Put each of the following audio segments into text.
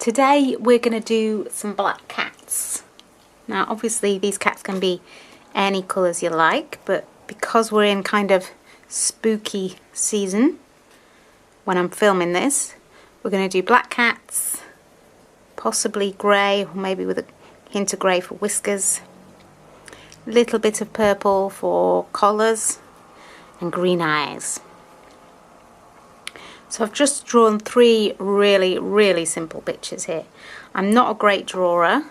Today we're going to do some black cats. Now obviously these cats can be any colours you like, but because we're in kind of spooky season when I'm filming this, we're going to do black cats, possibly grey, or maybe with a hint of grey for whiskers, a little bit of purple for collars, and green eyes. So I've just drawn 3 really simple pictures here. I'm not a great drawer,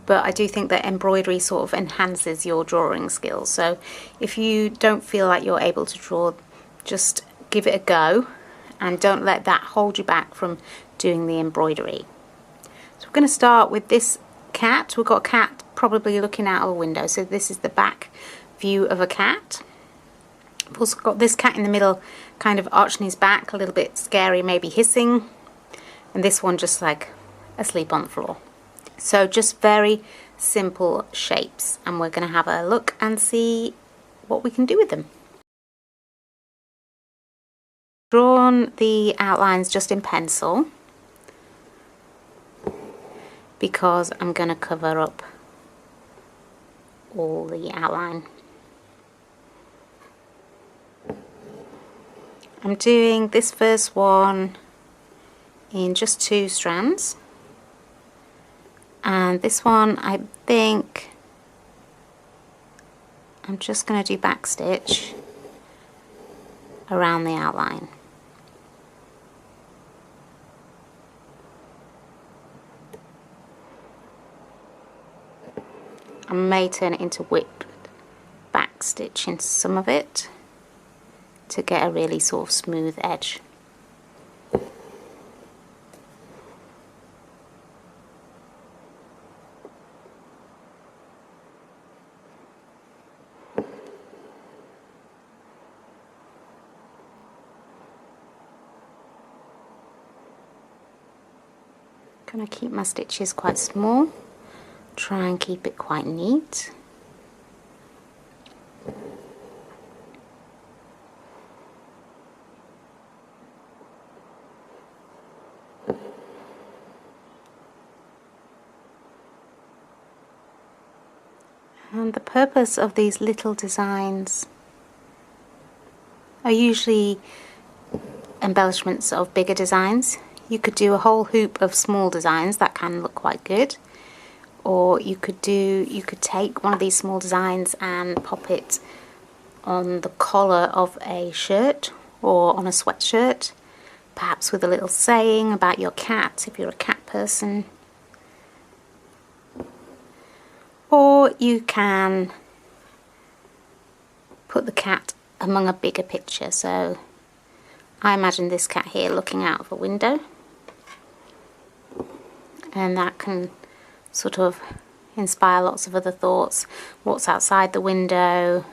but I do think that embroidery sort of enhances your drawing skills. So if you don't feel like you're able to draw, just give it a go and don't let that hold you back from doing the embroidery. So we're going to start with this cat. We've got a cat probably looking out of a window, so this is the back view of a cat. I've also got this cat in the middle, kind of arching his back, a little bit scary, maybe hissing, and this one just like asleep on the floor. So just very simple shapes, and we're going to have a look and see what we can do with them. Drawn the outlines just in pencil because I'm going to cover up all the outline. I'm doing this first one in just 2 strands, and this one I think I'm just going to do back stitch around the outline. I may turn it into whipped back stitch in some of it to get a really sort of smooth edge. Gonna keep my stitches quite small, try and keep it quite neat. And the purpose of these little designs are usually embellishments of bigger designs. You could do a whole hoop of small designs that can look quite good, or you could take one of these small designs and pop it on the collar of a shirt or on a sweatshirt, perhaps with a little saying about your cat if you're a cat person. Or you can put the cat among a bigger picture. So I imagine this cat here looking out of a window, and that can sort of inspire lots of other thoughts. What's outside the window?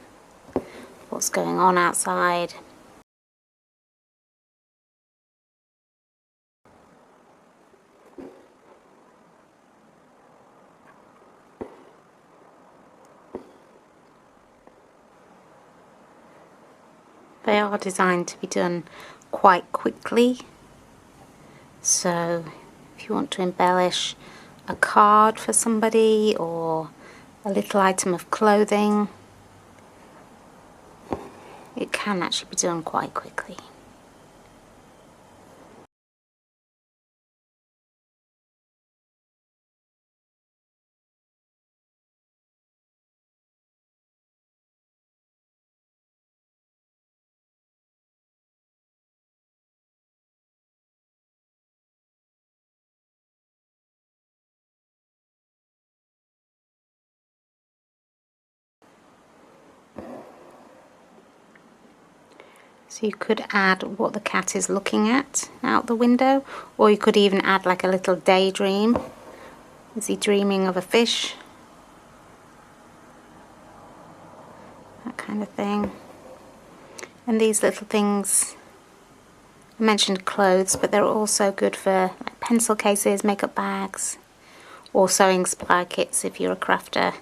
What's going on outside? They are designed to be done quite quickly, so if you want to embellish a card for somebody or a little item of clothing, it can actually be done quite quickly. So you could add what the cat is looking at out the window, or you could even add like a little daydream. Is he dreaming of a fish? That kind of thing. And these little things, I mentioned clothes, but they're also good for like pencil cases, makeup bags, or sewing supply kits if you're a crafter.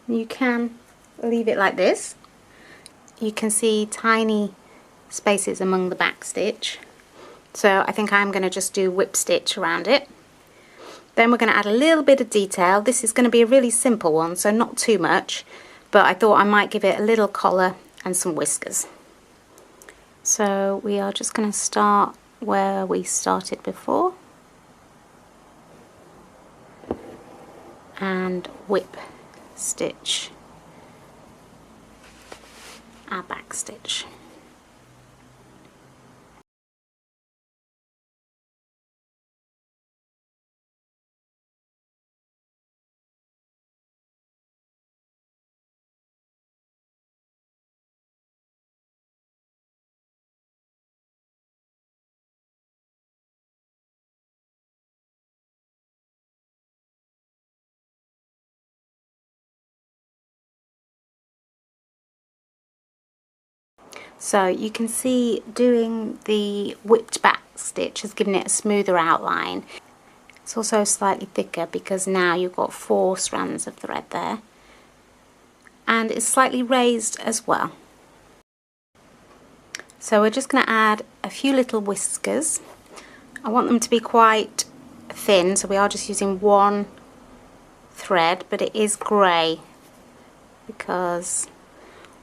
You can leave it like this. You can see tiny spaces among the back stitch. So I think I'm going to just do whip stitch around it. Then we're going to add a little bit of detail. This is going to be a really simple one, so not too much, but I thought I might give it a little collar and some whiskers. So we are just going to start where we started before and whip stitch our back stitch. So you can see doing the whipped back stitch has given it a smoother outline. It's also slightly thicker because now you've got 4 strands of thread there, and it's slightly raised as well. So we're just going to add a few little whiskers. I want them to be quite thin, so we are just using 1 thread, but it is grey because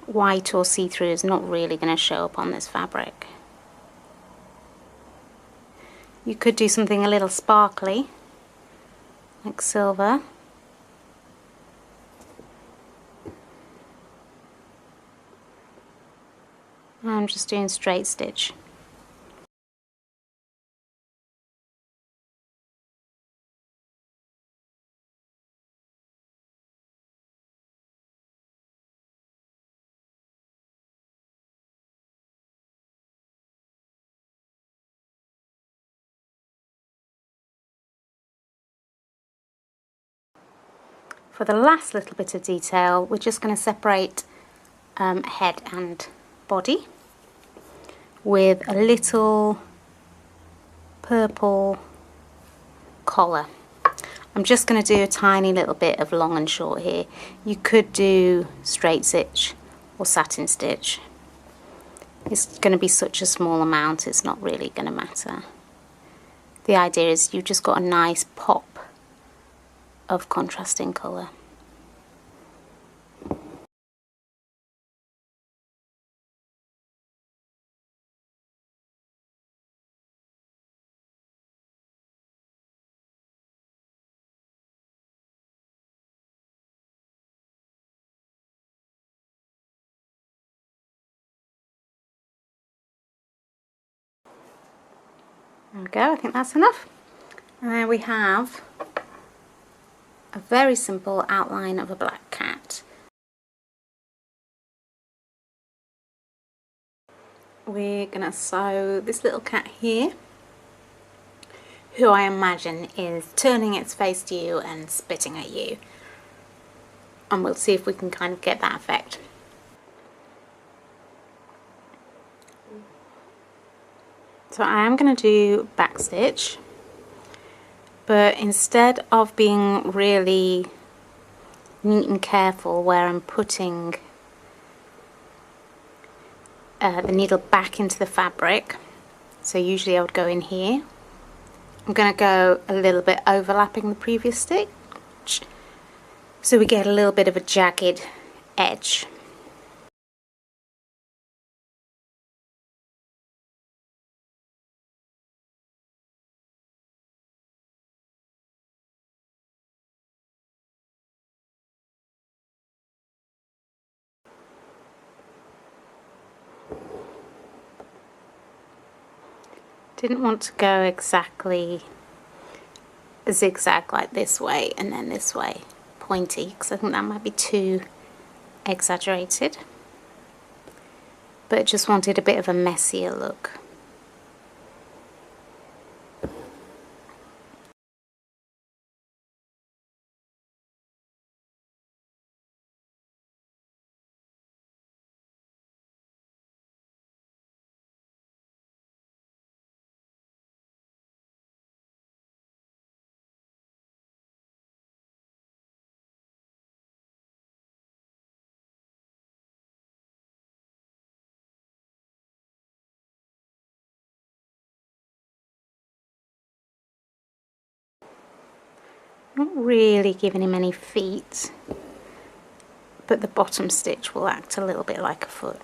white or see-through is not really going to show up on this fabric. You could do something a little sparkly, like silver. I'm just doing straight stitch. For the last little bit of detail, we're just going to separate head and body with a little purple collar. I'm just going to do a tiny little bit of long and short here. You could do straight stitch or satin stitch. It's going to be such a small amount, it's not really going to matter. The idea is you've just got a nice pop of contrasting colour. There we go, I think that's enough. And there we have a very simple outline of a black cat. We're going to sew this little cat here, who I imagine is turning its face to you and spitting at you. And we'll see if we can kind of get that effect. So I am going to do back stitch, but instead of being really neat and careful where I'm putting the needle back into the fabric, so usually I would go in here, I'm going to go a little bit overlapping the previous stitch so we get a little bit of a jagged edge. Didn't want to go exactly zigzag like this way and then this way pointy, because I think that might be too exaggerated, but just wanted a bit of a messier look. Not really giving him any feet, but the bottom stitch will act a little bit like a foot.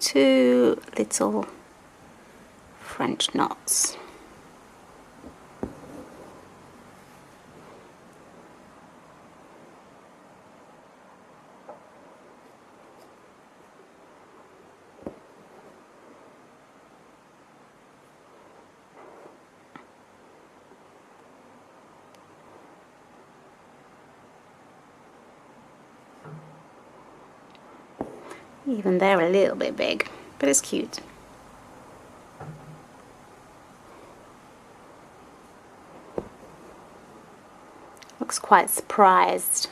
Two little French knots. Even they're a little bit big, but it's cute. Looks quite surprised.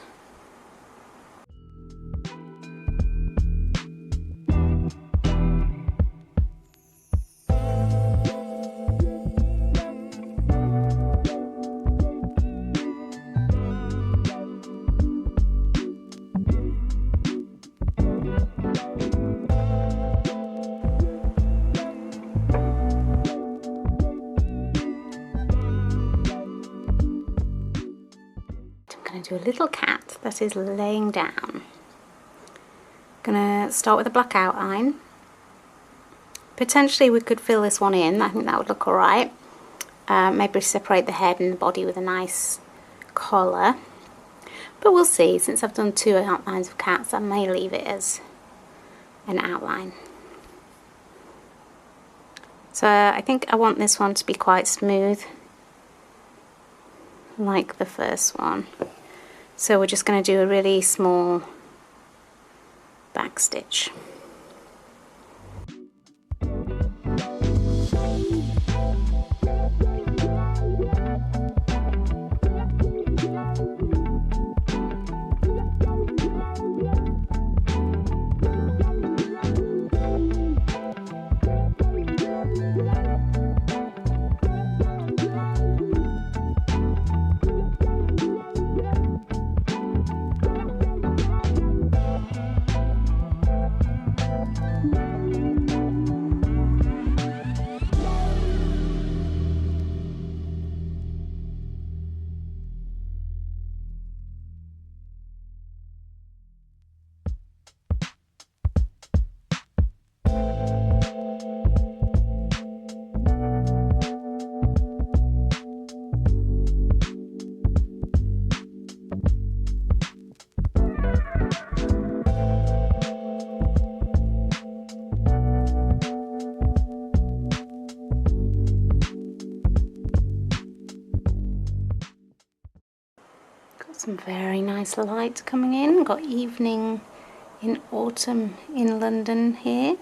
Do a little cat that is laying down. Gonna start with a black outline. Potentially we could fill this one in. I think that would look alright. Maybe separate the head and the body with a nice collar, but we'll see. Since I've done two outlines of cats, I may leave it as an outline. So I think I want this one to be quite smooth, like the first one. So we're just going to do a really small back stitch. Some very nice light coming in. Got evening in autumn in London here.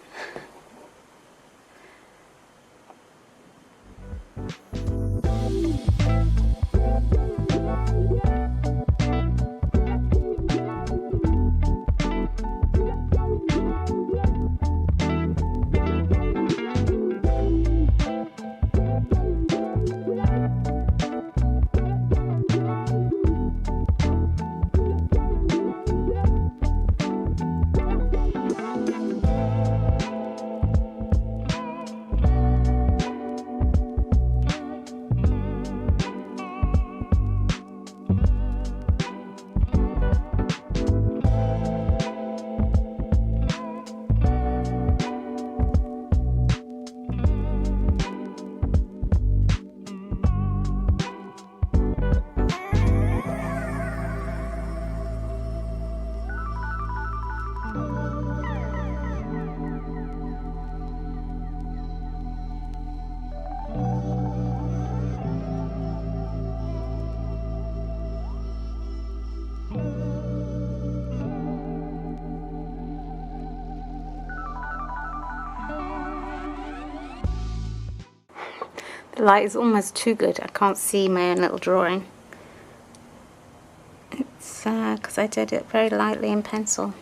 The light is almost too good. I can't see my own little drawing. It's because I did it very lightly in pencil.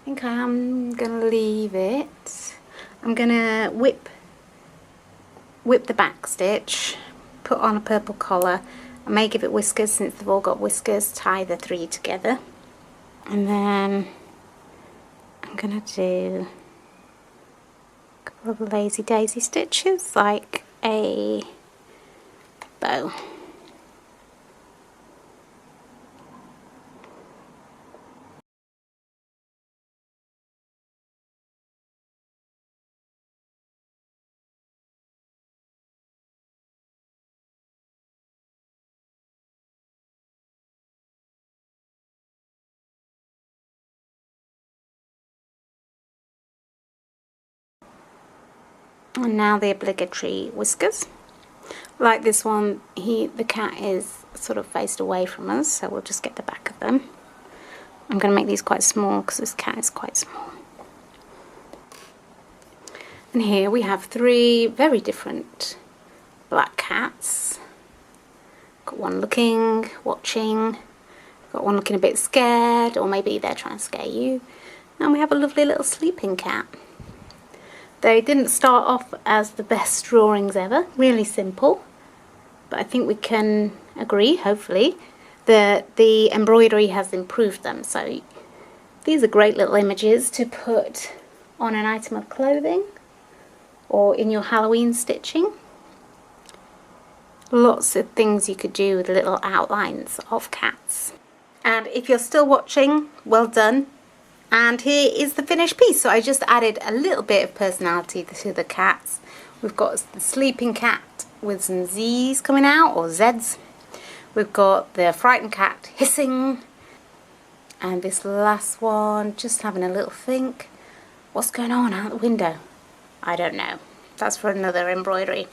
I think I'm gonna leave it. I'm gonna whip the back stitch, put on a purple collar. I may give it whiskers since they've all got whiskers, tie the three together, and then I'm gonna do a couple of lazy daisy stitches like a bow. And now the obligatory whiskers. Like this one, the cat is sort of faced away from us, so we'll just get the back of them. I'm going to make these quite small because this cat is quite small. And here we have three very different black cats. Got one looking, watching, got one looking a bit scared, or maybe they're trying to scare you. And we have a lovely little sleeping cat. They didn't start off as the best drawings ever, really simple, but I think we can agree, hopefully, that the embroidery has improved them. So these are great little images to put on an item of clothing or in your Halloween stitching. Lots of things you could do with little outlines of cats. And if you're still watching, well done. And here is the finished piece. So I just added a little bit of personality to the cats. We've got the sleeping cat with some Z's coming out, or Z's. We've got the frightened cat hissing. And this last one, just having a little think. What's going on out the window? I don't know. That's for another embroidery.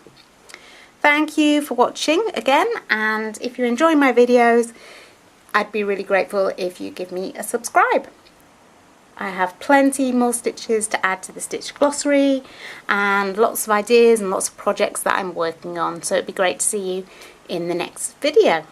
Thank you for watching again, and if you enjoy my videos, I'd be really grateful if you give me a subscribe. I have plenty more stitches to add to the stitch glossary and lots of ideas and lots of projects that I'm working on, so it'd be great to see you in the next video.